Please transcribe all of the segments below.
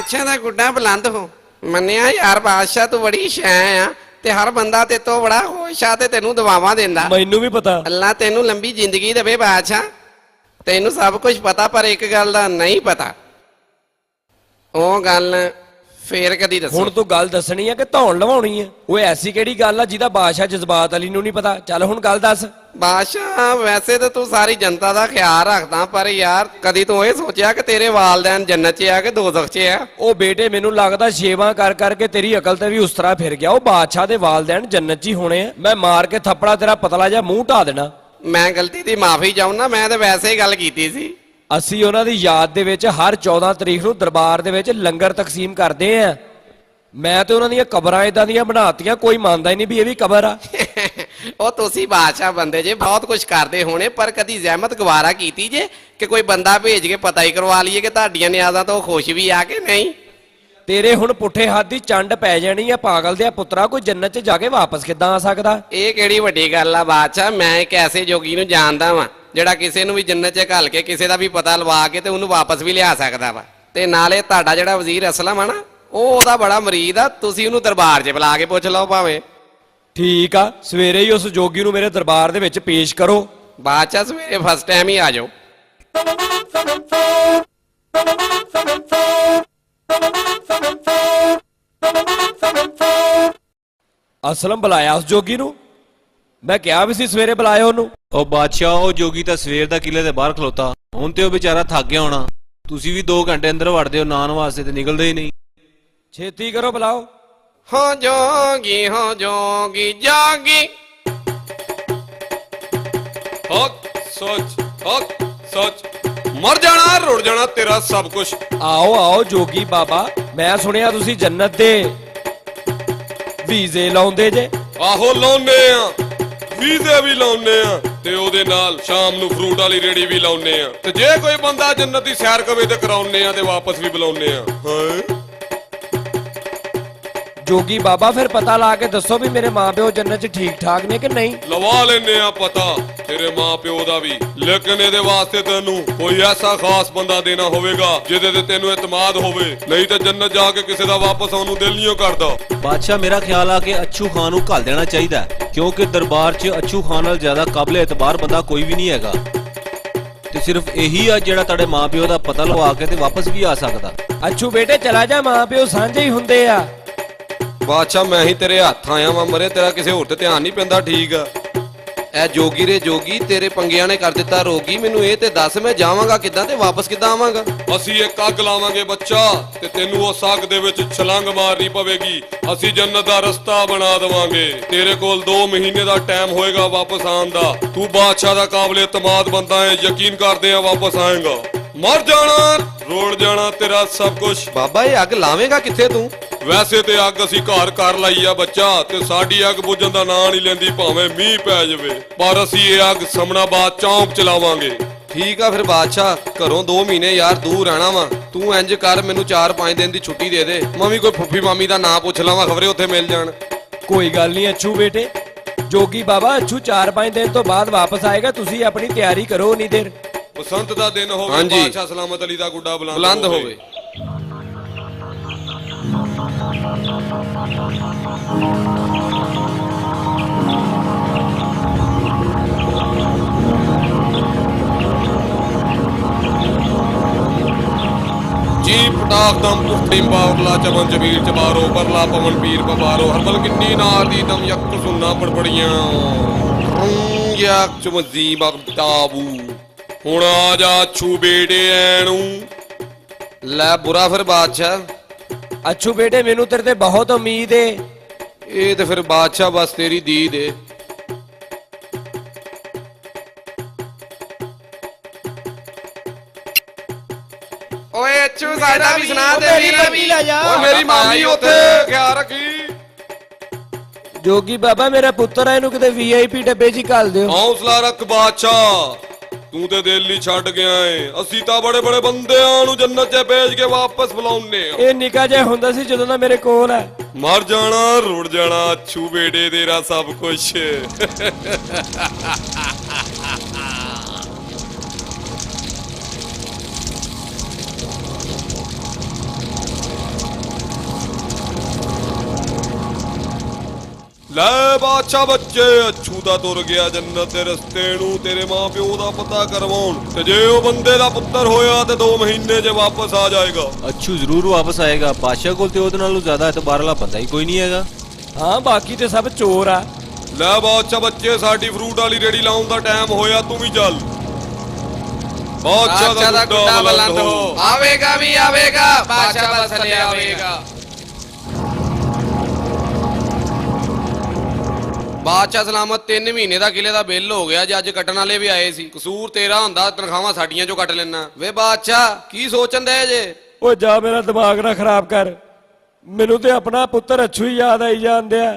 ਬਾਦਸ਼ਾਹ ਦਾ ਗੁੱਡਾ ਬੁਲੰਦ ਹੋ। ਮੰਨਿਆ ਯਾਰ ਬਾਦਸ਼ਾਹ ਤੂੰ ਬੜੀ ਸ਼ੈ ਆ ਤੇ ਹਰ ਬੰਦਾ ਤੇ ਤੋਂ ਬੜਾ ਖੁਸ਼ ਆ ਤੇ ਤੈਨੂੰ ਦੁਆਵਾਂ ਦਿੰਦਾ। ਮੈਨੂੰ ਵੀ ਪਤਾ। ਅੱਲਾ ਤੈਨੂੰ ਲੰਬੀ ਜ਼ਿੰਦਗੀ ਦੇਵੇ ਬਾਦਸ਼ਾਹ। ਤੈਨੂੰ ਸਭ ਕੁਝ ਪਤਾ ਪਰ ਇੱਕ ਗੱਲ ਦਾ ਨਹੀਂ ਪਤਾ। ਉਹ ਗੱਲ ਫੇਰ ਕਦੀ ਦੱਸੋ। ਹੁਣ ਤੂੰ ਗੱਲ ਦੱਸਣੀ ਆ ਕਿ ਧੌਣ ਲਵਾਉਣੀ ਆ? ਓਏ ਐਸੀ ਕਿਹੜੀ ਗੱਲ ਆ ਜਿਹਦਾ ਬਾਦਸ਼ਾਹ ਜਜ਼ਬਾਤ ਅਲੀ ਨੂੰ ਨਹੀਂ ਪਤਾ? ਚੱਲ ਹੁਣ ਗੱਲ ਦੱਸ। ਬਾਦਸ਼ਾਹ ਵੈਸੇ ਤਾਂ ਤੂੰ ਸਾਰੀ ਜਨਤਾ ਦਾ ਖਿਆਲ ਰੱਖਦਾ ਪਰ ਯਾਰ ਕਦੀ ਤੂੰ ਇਹ ਸੋਚਿਆ ਕਿ ਤੇਰੇ ਵਾਲਦੈਨ ਜੰਨਤ 'ਚ ਆ ਕਿ ਦੋਜ਼ਖ 'ਚ ਆ? ਉਹ ਬੇਟੇ ਮੈਨੂੰ ਲੱਗਦਾ ਸ਼ੇਵਾ ਕਰ ਕਰਕੇ ਤੇਰੀ ਅਕਲ ਤੇ ਵੀ ਉਸ ਤਰ੍ਹਾਂ ਫਿਰ ਗਿਆ। ਉਹ ਬਾਦਸ਼ਾਹ ਦੇ ਵਾਲਦੈਨ ਜੰਨਤ 'ਚ ਹੀ ਹੋਣੇ ਆ। ਮੈਂ ਮਾਰ ਕੇ ਥੱਪੜਾ ਤੇਰਾ ਪਤਲਾ ਜਿਹਾ ਮੂੰਹ ਢਾ ਦੇਣਾ। ਮੈਂ ਗਲਤੀ ਦੀ ਮਾਫੀ ਚਾਹੁੰਦਾ, ਮੈਂ ਤਾਂ ਵੈਸੇ ਹੀ ਗੱਲ ਕੀਤੀ ਸੀ। ਅਸੀਂ ਉਹਨਾਂ ਦੀ ਯਾਦ ਦੇ ਵਿੱਚ ਹਰ 14 ਤਰੀਕ ਨੂੰ ਦਰਬਾਰ ਦੇ ਵਿੱਚ ਲੰਗਰ ਤਕਸੀਮ ਕਰਦੇ ਆ। ਮੈਂ ਤੇ ਉਹਨਾਂ ਦੀਆਂ ਕਬਰਾਂ ਇਦਾਂ ਦੀਆਂ ਬਣਾਤੀਆਂ ਕੋਈ ਮੰਨਦਾ ਹੀ ਨਹੀਂ ਵੀ ਇਹ ਵੀ ਕਬਰ ਆ। ਉਹ ਤੁਸੀਂ ਬਾਦਸ਼ਾਹ ਬੰਦੇ ਜੇ ਬਹੁਤ ਕੁਝ ਕਰਦੇ ਹੋਣੇ ਪਰ ਕਦੀ ਜ਼ਹਿਮਤ ਗਵਾਰਾ ਕੀਤੀ ਜੇ ਕਿ ਕੋਈ ਬੰਦਾ ਭੇਜ ਕੇ ਪਤਾ ਹੀ ਕਰਵਾ ਲਈਏ ਕਿ ਤੁਹਾਡੀਆਂ ਨਿਆਜ਼ਾਂ ਤੋਂ ਖੁਸ਼ ਵੀ ਆ ਕਿ ਨਹੀਂ? ਤੇਰੇ ਹੁਣ ਪੁੱਠੇ ਹੱਥ ਦੀ ਚੰਡ ਪੈ ਜਾਣੀ ਆ ਪਾਗਲ ਦਿਆ ਪੁੱਤਰਾ। ਕੋਈ ਜੰਨਤ 'ਚ ਜਾ ਕੇ ਵਾਪਸ ਕਿੱਦਾਂ ਆ ਸਕਦਾ? ਇਹ ਕਿਹੜੀ ਵੱਡੀ ਗੱਲ ਆ ਬਾਦਸ਼ਾਹ। ਮੈਂ ਇੱਕ ਐਸੇ ਜੋਗੀ ਨੂੰ ਜਾਣਦਾ ਵਾਂ ਜਿਹੜਾ ਕਿਸੇ ਨੂੰ ਵੀ ਜੰਨਤ 'ਚ ਘੱਲ ਕੇ ਕਿਸੇ ਦਾ ਵੀ ਪਤਾ ਲਵਾ ਕੇ ਤੇ ਉਹਨੂੰ ਵਾਪਸ ਵੀ ਲਿਆ ਸਕਦਾ ਵਾ। ਤੇ ਨਾਲੇ ਤੁਹਾਡਾ ਜਿਹੜਾ ਵਜ਼ੀਰ ਅਸਲਮ ਆ ਨਾ ਉਹ ਉਹਦਾ ਬੜਾ ਮਰੀਦ ਆ। ਤੁਸੀਂ ਉਹਨੂੰ ਦਰਬਾਰ 'ਚ ਬੁਲਾ ਕੇ ਪੁੱਛ ਲਓ ਭਾਵੇਂ। ਠੀਕ ਆ, ਸਵੇਰੇ ਹੀ ਉਸ ਜੋਗੀ ਨੂੰ ਮੇਰੇ ਦਰਬਾਰ ਦੇ ਵਿੱਚ ਪੇਸ਼ ਕਰੋ। ਬਾਦਸ਼ਾਹ ਸਵੇਰੇ ਫਸਟ ਟਾਈਮ ਹੀ ਆ ਜਾਓ। ਅਸਲਮ ਬੁਲਾਇਆ ਉਸ ਜੋਗੀ ਨੂੰ? ਮੈਂ ਕਿਹਾ ਵੀ ਸੀ ਸਵੇਰੇ ਬੁਲਾਇਓ ਉਹਨੂੰ। ਉਹ ਬਾਦਸ਼ਾਹ ਉਹ ਜੋਗੀ ਤਾਂ ਸਵੇਰ ਦਾ ਕਿਲੇ ਦੇ ਬਾਹਰ ਖਲੋਤਾ। ਹੁਣ ਤੇ ਉਹ ਵਿਚਾਰਾ ਥੱਕ ਗਿਆ ਹੋਣਾ। ਤੁਸੀਂ ਵੀ 2 ਘੰਟੇ ਅੰਦਰ ਵੜਦੇ ਹੋ ਨਾਨ ਵਾਸਤੇ ਤੇ ਨਿਕਲਦੇ ਹੀ ਨਹੀਂ। ਛੇਤੀ ਕਰੋ, ਬੁਲਾਓ। ਹੋ ਜੋਗੀ ਹੋ ਜੋਗੀ ਜੋਗੀ। ਹੱਕ ਸੱਚ ਮਰ ਜਾਣਾ ਰੁੜ ਜਾਣਾ ਤੇਰਾ ਸਭ ਕੁਝ। ਆਓ ਆਓ ਜੋਗੀ ਬਾਬਾ, ਮੈਂ ਸੁਣਿਆ ਤੁਸੀਂ ਜੰਨਤ ਦੇ ਵੀਜ਼ੇ ਲਾਉਂਦੇ ਜੇ। ਆਹੋ ਲਾਉਨੇ ਆ, ਵੀਜ਼ੇ ਵੀ ਲਾਉਨੇ ਆ ਤੇ ਉਹਦੇ ਨਾਲ ਸ਼ਾਮ ਨੂੰ ਫਰੂਟ ਵਾਲੀ ਰੇੜੀ ਵੀ ਲਾਉਨੇ ਆ। ਤੇ ਜੇ ਕੋਈ ਬੰਦਾ ਜੰਨਤ ਦੀ ਸੈਰ ਕਵੇ ਤੇ ਕਰਾਉਨੇ ਆ ਤੇ ਵਾਪਸ ਵੀ ਬੁਲਾਉਨੇ ਆ। ਹਾਂ ਜੋਗੀ ਬਾਬਾ ਫਿਰ ਪਤਾ ਲਾ ਕੇ ਦੱਸੋ ਵੀ ਮੇਰੇ ਮਾਪਿਓ ਜੰਨਤ 'ਚ ਠੀਕ ਠਾਕ ਨੇ ਕਿ ਨਹੀਂ? ਲਵਾ ਲੈਨੇ ਆ ਪਤਾ ਤੇਰੇ ਮਾਂ ਪਿਓ ਦਾ ਵੀ, ਲੇਕਿਨ ਇਹਦੇ ਵਾਸਤੇ ਤੈਨੂੰ ਕੋਈ ਐਸਾ ਖਾਸ ਬੰਦਾ ਦੇਣਾ ਹੋਵੇਗਾ ਜਿਹਦੇ ਤੇ ਤੈਨੂੰ ਇਤਮਾਦ ਹੋਵੇ। ਨਹੀਂ ਤੇ ਜੰਨਤ ਜਾ ਕੇ ਕਿਸੇ ਦਾ ਵਾਪਸ ਆਉਣ ਨੂੰ ਦਿਲ ਨਹੀਂ ਕਰਦਾ। ਬਾਦਸ਼ਾਹ ਮੇਰਾ ਖਿਆਲ ਆ ਕਿ ਅੱਛੂ ਖਾਨ ਨੂੰ ਘੱਲ ਦੇਣਾ ਚਾਹੀਦਾ ਕਿਉਂਕਿ ਦਰਬਾਰ 'ਚ ਅੱਛੂ ਖਾਨ ਨਾਲ ਜ਼ਿਆਦਾ ਕਾਬਲੇ ਇਤਬਾਰ ਬੰਦਾ ਕੋਈ ਵੀ ਨਹੀਂ ਹੈਗਾ। ਤੇ ਸਿਰਫ ਇਹੀ ਆ ਜਿਹੜਾ ਤੁਹਾਡੇ ਮਾਂ ਪਿਓ ਦਾ ਪਤਾ ਲਵਾ ਕੇ ਤੇ ਵਾਪਸ ਵੀ ਆ ਸਕਦਾ। ਅੱਛੂ ਬੇਟੇ ਚਲਾ ਜਾ, ਮਾਂ ਪਿਓ ਸਾਂਝੇ ਹੀ ਹੁੰਦੇ ਆ। ਬਾਦਸ਼ਾਹ ਮੈਂ ਹੀ ਤੇਰੇ ਹੱਥ ਆਇਆ ਵਾਂ ਮਰੇ, ਤੇਰਾ ਕਿਸੇ ਹੋਰ ਤੇ ਧਿਆਨ ਨਹੀਂ ਪੈਂਦਾ। ਠੀਕ ਆ ਐ ਜੋਗੀ ਰੇ ਜੋਗੀ, ਤੇਰੇ ਪੰਗਿਆਂ ਨੇ ਕਰ ਦਿੱਤਾ ਰੋਗੀ। ਮੈਨੂੰ ਇਹ ਤੇ ਦੱਸ ਮੈਂ ਜਾਵਾਂਗਾ ਕਿੱਦਾਂ ਤੇ ਵਾਪਸ ਕਿੱਦਾਂ ਆਵਾਂਗਾ? ਅਸੀਂ ਇੱਕ ਅੱਗ ਲਾਵਾਂਗੇ ਬੱਚਾ ਤੇ ਤੈਨੂੰ ਉਸ ਅੱਗ ਦੇ ਵਿੱਚ ਛਲਾਂਗ ਮਾਰਨੀ ਪਵੇਗੀ। ਅਸੀਂ ਜੰਨਤ ਦਾ ਰਸਤਾ ਬਣਾ ਦੇਵਾਂਗੇ। ਤੇਰੇ ਕੋਲ 2 ਮਹੀਨੇ ਦਾ ਟਾਈਮ ਹੋਏਗਾ ਵਾਪਸ ਆਉਣ ਦਾ। ਤੂੰ ਬਾਦਸ਼ਾਹ ਦਾ ਕਾਬਲੇ ਇਤਮਾਦ ਬੰਦਾ ਹੈ, ਯਕੀਨ ਕਰਦੇ ਆ ਵਾਪਸ ਆਏਗਾ। ਮਰ ਜਾਣਾ ਰੋੜ ਜਾਣਾ ਤੇਰਾ ਸਭ ਕੁਝ। ਬਾਬਾ ਇਹ ਅੱਗ ਲਾਵੇਂਗਾ ਕਿੱਥੇ ਤੂੰ? ਵੈਸੇ ਤੇ ਅੱਗ ਅਸੀਂ ਘਰ ਕਰ ਲਈ ਆ ਬੱਚਾ ਤੇ ਸਾਡੀ ਅੱਗ ਬੁਝਣ ਦਾ ਨਾਂ ਨਹੀਂ ਲੈਂਦੀ ਭਾਵੇਂ ਮੀਂਹ ਪੈ ਜਾਵੇ। ਪਰ ਅਸੀਂ ਇਹ ਅੱਗ ਸਮਨਾਬਾਦ ਚੌਂਕ ਚ ਲਾਵਾਂਗੇ। ਠੀਕ ਆ ਫਿਰ ਬਾਦਸ਼ਾਹ, ਘਰੋਂ 2 ਮਹੀਨੇ ਯਾਰ ਦੂਰ ਰਹਿਣਾ ਵਾ। ਤੂੰ ਇੰਜ ਕਰ ਮੈਨੂੰ 4-5 ਦਿਨ ਦੀ ਛੁੱਟੀ ਦੇ ਦੇ। ਮੈਂ ਵੀ ਕੋਈ ਫੁੱਫੀ ਮਾਮੀ ਦਾ ਨਾਂ ਪੁੱਛ ਲਵਾਂ, ਖਬਰੇ ਉੱਥੇ ਮਿਲ ਜਾਣ। ਕੋਈ ਗੱਲ ਨਹੀਂ ਅੱਛੂ ਬੇਟੇ। ਜੋਗੀ ਬਾਬਾ ਅੱਛੂ 4-5 ਦਿਨ ਤੋਂ ਬਾਅਦ ਵਾਪਸ ਆਏਗਾ। ਤੁਸੀਂ ਆਪਣੀ ਤਿਆਰੀ ਕਰੋ ਉਨੀ ਦੇਰ। ਬਸੰਤ ਦਾ ਦਿਨ ਹੋਵੇ, ਹਾਂਜੀ। ਬਾਦਸ਼ਾਹ ਸਲਾਮਤ ਅਲੀ ਦਾ ਗੁੱਡਾ ਬੁਲੰਦ ਹੋਵੇ। ਜੀ ਪਟਾਖ ਦਮ ਪੁਖਤੀ ਬਾਵਲਾ ਚਮਨ ਜਮੀਰ ਚਬਾਰੋ ਪਰਲਾ ਪਵਨ ਪੀਰ ਪਵਾਰੋ ਹਰਬਲ ਕਿੰਨੀ ਨਾਰ ਦੀ ਦਮ ਯਕ ਸੁਨਾ ਪੜਪੜੀਆਂ ਯਕ ਚਮਜ਼ੀ ਬਗਤਾਬੂ। ਹੁਣ ਆ ਜਾ ਛੂ ਬੇਟੇ ਐਨੂੰ। ਲੈ ਬੁਰਾ ਫਿਰ ਬਾਦਸ਼ਾਹ। ਅੱਛੂ ਬੇਟੇ ਮੈਨੂੰ ਤੇਰੇ ਤੇ ਬਹੁਤ ਉਮੀਦ ਏ। ਇਹ ਤੇ ਫਿਰ ਬਾਦਸ਼ਾਹ ਬਸ ਤੇਰੀ ਦੀਦ ਏ। ਓਏ ਅੱਛੂ ਸਾਡਾ ਵੀ ਸੁਣਾ ਦੇ ਵੀਰ ਵੀ। ਓਏ ਮੇਰੀ ਮਾਮੀ ਉੱਥੇ ਖਿਆਲ ਰੱਖੀ। ਜੋਗੀ ਬਾਬਾ ਮੇਰਾ ਪੁੱਤਰ ਆ, ਇਹਨੂੰ ਕਿਤੇ VIP ਡੱਬੇ 'ਚ ਹੀ ਘੱਲ ਦਿਓ। ਹੌਸਲਾ ਰੱਖ ਬਾਦਸ਼ਾਹ, ਤੂੰ ਤੇ ਦਿਲ ਹੀ ਛੱਡ ਗਿਆ ਏ। ਅਸੀਂ ਤਾਂ ਬੜੇ ਬੜੇ ਬੰਦਿਆਂ ਨੂੰ ਜੰਨਤ 'ਚ ਭੇਜ ਕੇ ਵਾਪਸ ਬੁਲਾਉਨੇ ਆ। ਇਹ ਨਿੱਕਾ ਜਿਹਾ ਹੁੰਦਾ ਸੀ ਜਦੋਂ ਦਾ ਮੇਰੇ ਕੋਲ ਹੈ। ਮਰ ਜਾਣਾ ਰੁੜ ਜਾਣਾ ਅੱਛੂ ਬੇਟੇ ਤੇਰਾ ਸਭ ਕੁਛ। ਲੈ ਬਾਦਸ਼ਾਹ ਬੱਚੇ, ਅੱਛੂ ਤਾਂ ਤੁਰ ਗਿਆ ਜੰਨਤ ਦੇ ਰਸਤੇ ਨੂੰ ਤੇਰੇ ਮਾਂ ਪਿਓ ਦਾ ਪਤਾ ਕਰਵਾਉਣ, ਤੇ ਜੇ ਉਹ ਬੰਦੇ ਦਾ ਪੁੱਤਰ ਹੋਇਆ ਤੇ 2 ਮਹੀਨੇ 'ਚ ਵਾਪਸ ਆ ਜਾਏਗਾ। ਅੱਛੂ ਜ਼ਰੂਰ ਵਾਪਸ ਆਏਗਾ। ਬਾਦਸ਼ਾਹ ਕੋਲ ਤੇ ਉਹਦੇ ਨਾਲੋਂ ਜ਼ਿਆਦਾ ਇਤਬਾਰ ਵਾਲਾ ਬੰਦਾ ਹੀ ਕੋਈ ਨਹੀਂ ਹੈਗਾ। ਹਾਂ ਬਾਕੀ ਤੇ ਸਭ ਚੋਰ ਆ। ਲੈ ਬਾਦਸ਼ਾਹ ਬੱਚੇ, ਸਾਡੀ ਫਰੂਟ ਵਾਲੀ ਰੇੜੀ ਲਾਉਣ ਦਾ ਟਾਈਮ ਹੋਇਆ, ਤੂੰ ਵੀ ਚੱਲ। ਬਾਦਸ਼ਾਹ ਦਾ ਗੁੱਡਾ ਬੁਲੰਦ ਹੋ, ਆਵੇਗਾ ਵੀ ਆਵੇਗਾ, ਬਾਦਸ਼ਾਹ ਬਸ ਲੈ ਆਵੇਗਾ। ਬਾਦਸ਼ਾਹ ਸਲਾਮਤ, 3 ਮਹੀਨੇ ਦਾ ਕਿਲੇ ਦਾ ਬਿੱਲ ਹੋ ਗਿਆ। ਜੇ ਅੱਜ ਕੱਟਣ ਵਾਲੇ ਵੀ ਆਏ ਸੀ। ਕਸੂਰ ਤੇਰਾ ਹੁੰਦਾ, ਤਨਖਾਹਾਂ ਸਾਡੀਆਂ ਚੋਂ ਕੱਟ ਲੈਣਾ। ਵੇ ਬਾਦਸ਼ਾਹ ਕੀ ਸੋਚਣ ਦੇ ਜੇ? ਉਹ ਜਾ, ਮੇਰਾ ਦਿਮਾਗ ਨਾ ਖਰਾਬ ਕਰ। ਮੈਨੂੰ ਤੇ ਆਪਣਾ ਪੁੱਤਰ ਅੱਛੂ ਹੀ ਯਾਦ ਆਈ ਜਾਂਦਿਆ।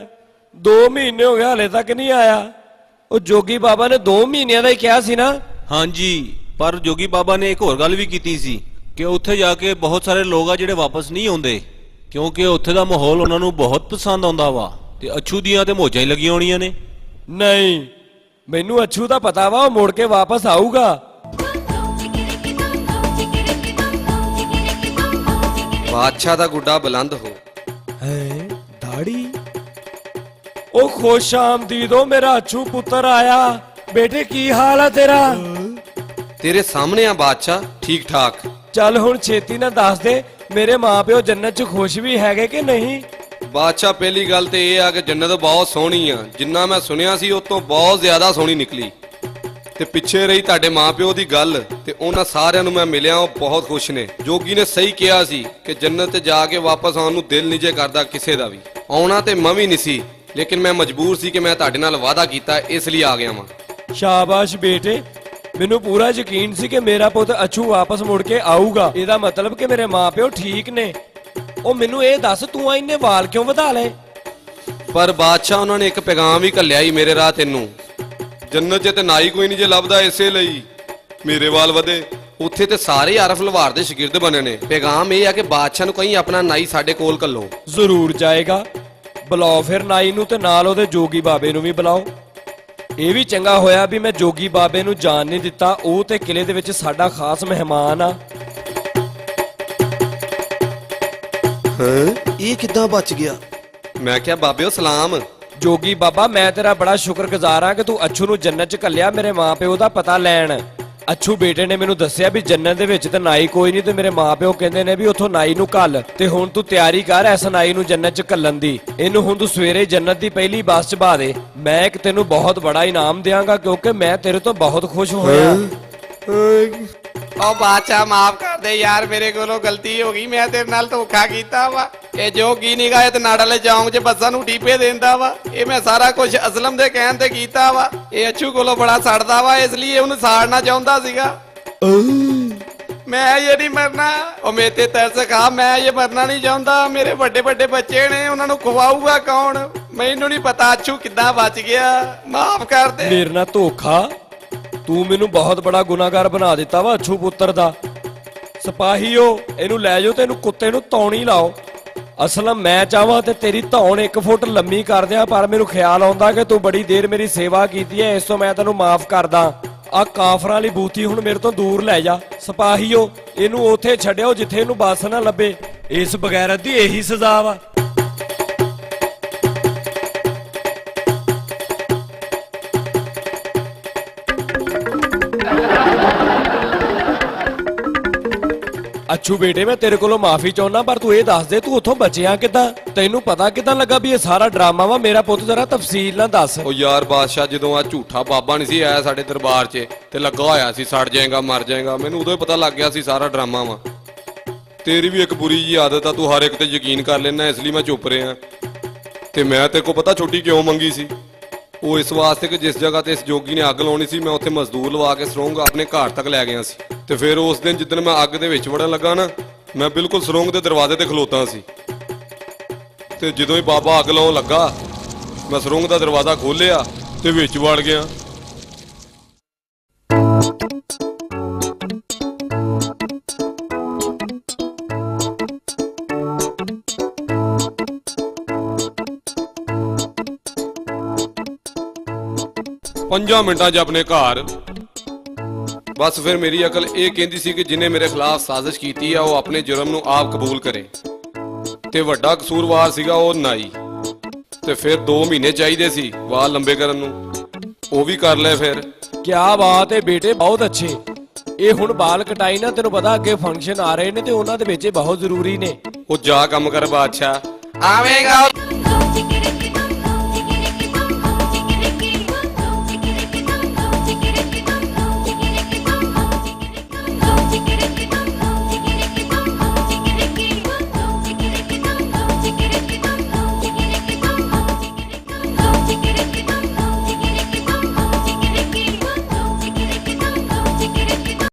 2 ਮਹੀਨੇ ਹੋ ਗਏ ਹਾਲੇ ਤੱਕ ਨਹੀਂ ਆਇਆ। ਉਹ ਜੋਗੀ ਬਾਬਾ ਨੇ 2 ਮਹੀਨਿਆਂ ਦਾ ਹੀ ਕਿਹਾ ਸੀ ਨਾ। ਹਾਂਜੀ, ਪਰ ਜੋਗੀ ਬਾਬਾ ਨੇ ਇੱਕ ਹੋਰ ਗੱਲ ਵੀ ਕੀਤੀ ਸੀ ਕਿ ਉੱਥੇ ਜਾ ਕੇ ਬਹੁਤ ਸਾਰੇ ਲੋਕ ਆ ਜਿਹੜੇ ਵਾਪਸ ਨਹੀਂ ਆਉਂਦੇ, ਕਿਉਂਕਿ ਉੱਥੇ ਦਾ ਮਾਹੌਲ ਉਹਨਾਂ ਨੂੰ ਬਹੁਤ ਪਸੰਦ ਆਉਂਦਾ ਵਾ, ਤੇ ਅੱਛੂ ਦੀਆਂ ਤੇ ਮੋਜਾਂ ਹੀ ਲੱਗੀਆਂ ਹੋਣੀਆਂ ਨੇ। ਨਹੀਂ, ਮੈਨੂੰ ਅੱਛੂ ਦਾ ਪਤਾ ਵਾ, ਉਹ ਮੁੜ ਕੇ ਵਾਪਸ ਆਊਗਾ। ਬਾਦਸ਼ਾਹ ਦਾ ਗੁੱਡਾ ਬੁਲੰਦ ਹੋ। ਹੈ ਦਾੜੀ। ਉਹ ਖੁਸ਼ ਆਮਦੀਦੋ, ਮੇਰਾ ਅੱਛੂ ਪੁੱਤਰ ਆਇਆ। ਬੇਟੇ ਕੀ ਹਾਲ ਆ ਤੇਰਾ? ਤੇਰੇ ਸਾਹਮਣੇ ਆ ਬਾਦਸ਼ਾਹ, ਠੀਕ ਠਾਕ। ਚੱਲ ਹੁਣ ਛੇਤੀ ਨਾਲ ਦੱਸ ਦੇ, ਮੇਰੇ ਮਾਪਿਓ ਜੰਨਤ 'ਚ ਖੁਸ਼ ਵੀ ਹੈਗੇ ਕਿ ਨਹੀਂ? ਬਾਦਸ਼ਾਹ ਪਹਿਲੀ ਗੱਲ ਤੇ ਇਹ ਆ ਕਿ ਜੰਨਤ ਬਹੁਤ ਸੋਹਣੀ ਆ। ਜਿੰਨਾ ਮੈਂ ਸੁਣਿਆ ਸੀ ਉਹ ਤੋਂ ਬਹੁਤ ਜ਼ਿਆਦਾ ਸੋਹਣੀ ਨਿਕਲੀ। ਤੇ ਪਿੱਛੇ ਰਹੀ ਤੁਹਾਡੇ ਮਾਪਿਓ ਦੀ ਗੱਲ, ਤੇ ਉਹਨਾਂ ਸਾਰਿਆਂ ਨੂੰ ਮੈਂ ਮਿਲਿਆ, ਉਹ ਬਹੁਤ ਖੁਸ਼ ਨੇ। ਜੋਗੀ ਨੇ ਸਹੀ ਕਿਹਾ ਸੀ ਕਿ ਜੰਨਤ ਤੇ ਜਾ ਕੇ ਵਾਪਸ ਆਉਣ ਨੂੰ ਦਿਲ ਨਹੀਂ ਜੇ ਕਰਦਾ ਕਿਸੇ ਦਾ ਵੀ। ਆਉਣਾ ਤੇ ਮੈਂ ਵੀ ਨਹੀਂ ਸੀ, ਲੇਕਿਨ ਮੈਂ ਮਜਬੂਰ ਸੀ ਕਿ ਮੈਂ ਤੁਹਾਡੇ ਨਾਲ ਵਾਅਦਾ ਕੀਤਾ, ਇਸ ਲਈ ਆ ਗਿਆ ਵਾਂ। ਸ਼ਾਬਾਸ਼ ਬੇਟੇ, ਮੈਨੂੰ ਪੂਰਾ ਯਕੀਨ ਸੀ ਕਿ ਮੇਰਾ ਪੁੱਤ ਅੱਛੂ ਵਾਪਸ ਮੁੜ ਕੇ ਆਊਗਾ। ਇਹਦਾ ਮਤਲਬ ਕਿ ਮੇਰੇ ਮਾਪਿਓ ਠੀਕ ਨੇ। ਉਹ ਮੈਨੂੰ ਇਹ ਦੱਸ, ਤੂੰ ਇੰਨੇ ਵਾਲ ਕਿਉਂ ਵਧਾ ਲਏ? ਪਰ ਬਾਦਸ਼ਾਹ ਉਹਨਾਂ ਨੇ ਇੱਕ ਪੈਗਾਮ ਵੀ ਘੱਲਿਆ ਹੀ ਮੇਰੇ ਰਾਹ ਤੈਨੂੰ। ਜੰਨਤ 'ਚ ਤੇ ਨਾਈ ਕੋਈ ਨਹੀਂ ਜੇ ਲੱਭਦਾ, ਇਸੇ ਲਈ ਮੇਰੇ ਵਾਲ ਵਧੇ। ਉੱਥੇ ਤੇ ਸਾਰੇ ਆਰਫ ਲਵਾਰ ਦੇ ਸ਼ਾਗਿਰਦ ਬਣੇ ਨੇ। ਪੈਗਾਮ ਇਹ ਆ ਕਿ ਬਾਦਸ਼ਾਹ ਨੂੰ ਕਹੀਂ ਆਪਣਾ ਨਾਈ ਸਾਡੇ ਕੋਲ ਘੱਲੋ। ਜ਼ਰੂਰ ਜਾਏਗਾ। ਬੁਲਾਓ ਫਿਰ ਨਾਈ ਨੂੰ, ਤੇ ਨਾਲ ਉਹਦੇ ਜੋਗੀ ਬਾਬੇ ਨੂੰ ਵੀ ਬੁਲਾਓ। ਇਹ ਵੀ ਚੰਗਾ ਹੋਇਆ ਵੀ ਮੈਂ ਜੋਗੀ ਬਾਬੇ ਨੂੰ ਜਾਣ ਨਹੀਂ ਦਿੱਤਾ। ਉਹ ਤੇ ਕਿਲੇ ਦੇ ਵਿੱਚ ਸਾਡਾ ਖਾਸ ਮਹਿਮਾਨ ਆ। ਇਹ ਕਿੱਦਾਂ ਬਚ ਗਿਆ? ਮੈਂ ਕਿਹਾ ਬਾਬਿਓ ਸਲਾਮ। ਜੋਗੀ ਬਾਬਾ, ਮੈਂ ਤੇਰਾ ਬੜਾ ਸ਼ੁਕਰਗੁਜ਼ਾਰ ਆ ਕਿ ਤੂੰ ਅੱਛੂ ਨੂੰ ਜੰਨਤ 'ਚ ਘੱਲਿਆ ਮੇਰੇ ਮਾਪਿਓ ਦਾ ਪਤਾ ਲੈਣ। ਅੱਛੂ ਬੇਟੇ ਨੇ ਮੈਨੂੰ ਦੱਸਿਆ ਵੀ ਜੰਨਤ ਦੇ ਵਿੱਚ ਤਾਂ ਨਾਈ ਕੋਈ ਨਹੀਂ, ਤੇ ਮੇਰੇ ਮਾਪਿਓ ਕਹਿੰਦੇ ਨੇ ਵੀ ਉੱਥੋਂ ਨਾਈ ਨੂੰ ਘੱਲ। ਤੇ ਹੁਣ ਤੂੰ ਤਿਆਰੀ ਕਰ ਇਸ ਨਾਈ ਨੂੰ ਜੰਨਤ 'ਚ ਘੱਲਣ ਦੀ। ਇਹਨੂੰ ਹੁਣ ਤੂੰ ਸਵੇਰੇ ਜੰਨਤ ਦੀ ਪਹਿਲੀ ਬੱਸ 'ਚ ਬਾ ਦੇ। ਮੈਂ ਇੱਕ ਤੈਨੂੰ ਬਹੁਤ ਬੜਾ ਇਨਾਮ ਦਿਆਂਗਾ, ਕਿਉਂਕਿ ਮੈਂ ਤੇਰੇ ਤੋਂ ਬਹੁਤ ਖੁਸ਼ ਹੋਇਆ। ਉਹ ਬਾਦਸ਼ਾਹ ਮਾਫ ਕਰ ਦੇ ਯਾਰ, ਮੇਰੇ ਕੋਲੋਂ ਗਲਤੀ ਹੋ ਗਈ। ਮੈਂ ਤੇਰੇ ਨਾਲ ਧੋਖਾ ਕੀਤਾ ਵਾ। ਇਹ ਜੋਗੀ ਨਿਗਾ ਇਹ ਤੇ ਨਾੜਲੇ ਚੌਂਕ 'ਚ ਬੱਸਾਂ ਨੂੰ ਟੀਪੇ ਦਿੰਦਾ ਵਾ। ਇਹ ਮੈਂ ਸਾਰਾ ਕੁਝ ਅਸਲਮ ਦੇ ਕਹਿਣ ਤੇ ਕੀਤਾ ਵਾ। ਇਹ ਅੱਛੂ ਕੋਲੋਂ ਬੜਾ ਸੜਦਾ ਵਾ, ਇਸ ਲਈ ਉਹਨੂੰ ਸਾੜਨਾ ਚਾਹੁੰਦਾ ਸੀਗਾ। ਮੈਂ ਇਹ ਨਹੀਂ ਮਰਨਾ। ਉਹ ਮੇਰੇ ਤੇ ਤਰਸ ਖਾ, ਮੈਂ ਇਹ ਮਰਨਾ ਨਹੀਂ ਚਾਹੁੰਦਾ। ਮੇਰੇ ਵੱਡੇ ਵੱਡੇ ਬੱਚੇ ਨੇ, ਉਹਨਾਂ ਨੂੰ ਖਵਾਊਗਾ ਕੌਣ? ਮੈਨੂੰ ਨਹੀਂ ਪਤਾ ਅੱਛੂ ਕਿੱਦਾਂ ਬਚ ਗਿਆ। ਮਾਫ ਕਰ ਦੇ। ਮੇਰੇ ਨਾਲ ਧੋਖਾ? ਤੂੰ ਮੈਨੂੰ ਬਹੁਤ ਬੜਾ ਗੁਨਾਹਗਾਰ ਬਣਾ ਦਿੱਤਾ ਵਾ ਅੱਛੂ ਪੁੱਤਰ ਦਾ। ਸਿਪਾਹੀਓ, ਇਹਨੂੰ ਲੈ ਜਾਓ ਤੇ ਇਹਨੂੰ ਕੁੱਤੇ ਨੂੰ ਤੌਣੀ ਲਾਓ। ਅਸਲਮ ਮੈਂ ਚਾਹਾਂ ਤੇ ਤੇਰੀ ਧੌਣ 1 ਫੁੱਟ ਲੰਮੀ ਕਰ ਦਿਆਂ, ਪਰ ਮੈਨੂੰ ਖਿਆਲ ਆਉਂਦਾ ਕਿ ਤੂੰ ਬੜੀ ਦੇਰ ਮੇਰੀ ਸੇਵਾ ਕੀਤੀ ਹੈ, ਇਸ ਤੋਂ ਮੈਂ ਤੈਨੂੰ ਮਾਫ ਕਰਦਾ। ਆ ਕਾਫਰਾਂ ਵਾਲੀ ਬੂਥੀ ਹੁਣ ਮੇਰੇ ਤੋਂ ਦੂਰ ਲੈ ਜਾ। ਸਿਪਾਹੀਓ, ਇਹਨੂੰ ਉੱਥੇ ਛੱਡਿਓ ਜਿੱਥੇ ਇਹਨੂੰ ਬੱਸ ਨਾ ਲੱਭੇ। ਇਸ ਬਗੈਰਤ ਦੀ ਇਹੀ ਸਜ਼ਾ ਵਾ। ਅੱਛੂ ਬੇਟੇ, ਮੈਂ ਤੇਰੇ ਕੋਲੋਂ ਮਾਫੀ ਚਾਹੁੰਦਾ, ਪਰ ਤੂੰ ਇਹ ਦੱਸ ਦੇ ਤੂੰ ਉੱਥੋਂ ਬਚਿਆ ਕਿੱਦਾਂ? ਤੈਨੂੰ ਪਤਾ ਕਿੱਦਾਂ ਲੱਗਾ ਵੀ ਇਹ ਸਾਰਾ ਡਰਾਮਾ ਵਾ? ਮੇਰਾ ਪੁੱਤ ਜ਼ਰਾ ਤਫਸੀਲ ਨਾਲ ਦੱਸ। ਉਹ ਯਾਰ ਬਾਦਸ਼ਾਹ, ਜਦੋਂ ਆ ਝੂਠਾ ਬਾਬਾ ਨਹੀਂ ਸੀ ਆਇਆ ਸਾਡੇ ਦਰਬਾਰ 'ਚ ਤੇ ਲੱਗਾ ਹੋਇਆ ਸੀ ਸੜ ਜਾਏਗਾ ਮਰ ਜਾਏਗਾ, ਮੈਨੂੰ ਉਦੋਂ ਹੀ ਪਤਾ ਲੱਗ ਗਿਆ ਸੀ ਸਾਰਾ ਡਰਾਮਾ ਵਾ। ਤੇਰੀ ਵੀ ਇੱਕ ਬੁਰੀ ਜੀ ਆਦਤ ਆ, ਤੂੰ ਹਰ ਇੱਕ ਤੇ ਯਕੀਨ ਕਰ ਲੈਣਾ, ਇਸ ਲਈ ਮੈਂ ਚੁੱਪ ਰਿਹਾ। ਤੇ ਮੈਂ ਤੇਰੇ ਕੋਲ ਪਤਾ ਛੁੱਟੀ ਕਿਉਂ ਮੰਗੀ ਸੀ? ਉਹ ਇਸ ਵਾਸਤੇ ਕਿ ਜਿਸ ਜਗ੍ਹਾ ਤੇ ਇਸ ਜੋਗੀ ਨੇ ਅੱਗ ਲਾਉਣੀ ਸੀ, ਮੈਂ ਉੱਥੇ ਮਜ਼ਦੂਰ ਲਵਾ ਕੇ ਸਰੋਂਗ ਆਪਣੇ ਘਰ ਤੱਕ ਲੈ ਗਿਆ ਸੀ। ਤੇ ਫਿਰ ਉਸ ਦਿਨ ਜਿੱਦਣ ਮੈਂ ਅੱਗ ਦੇ ਵਿੱਚ ਵੜਨ ਲੱਗਾ ਨਾ, ਮੈਂ ਬਿਲਕੁਲ ਸਰੋਂਗ ਦੇ ਦਰਵਾਜ਼ੇ ਤੇ ਖਲੋਤਾ ਸੀ। ਤੇ ਜਦੋਂ ਹੀ ਬਾਬਾ ਅੱਗ ਲਾਉਣ ਲੱਗਾ, ਮੈਂ ਸਰੋਂਗ ਦਾ ਦਰਵਾਜ਼ਾ ਖੋਲ੍ਹਿਆ ਤੇ ਵਿੱਚ ਵੜ ਗਿਆ। ਪੰਜਾਂ ਮਿੰਟਾਂ 'ਚ ਆਪਣੇ ਘਰ। ਬਸ ਫਿਰ ਮੇਰੀ ਅਕਲ ਇਹ ਕਹਿੰਦੀ ਸੀ ਕਿ ਜਿਹਨੇ ਮੇਰੇ ਖਿਲਾਫ ਸਾਜ਼ਿਸ਼ ਕੀਤੀ ਆ, ਉਹ ਆਪਣੇ ਜੁਰਮ ਨੂੰ ਆਪ ਕਬੂਲ ਕਰੇ। ਤੇ ਵੱਡਾ ਕਸੂਰਵਾਰ ਸੀਗਾ ਉਹ ਨਾਈ। ਤੇ ਫਿਰ 2 ਮਹੀਨੇ ਚਾਹੀਦੇ ਸੀ ਵਾਲ ਲੰਬੇ ਕਰਨ ਨੂੰ, ਉਹ ਵੀ ਕਰ ਲੈ ਫਿਰ। ਕਿਆ ਬਾਤ ਹੈ ਬੇਟੇ, ਬਹੁਤ ਅੱਛੇ। ਇਹ ਹੁਣ ਬਾਲ ਕਟਾਈ ਨਾ, ਤੈਨੂੰ ਪਤਾ ਅੱਗੇ ਫੰਕਸ਼ਨ ਆ ਰਹੇ ਨੇ ਤੇ ਉਹਨਾਂ ਦੇ ਵਿੱਚ ਇਹ ਬਹੁਤ ਜ਼ਰੂਰੀ ਨੇ। ਉਹ ਜਾ ਕੰਮ ਕਰ ਬਾਦਸ਼ਾਹ। ਆਵੇਂਗਾ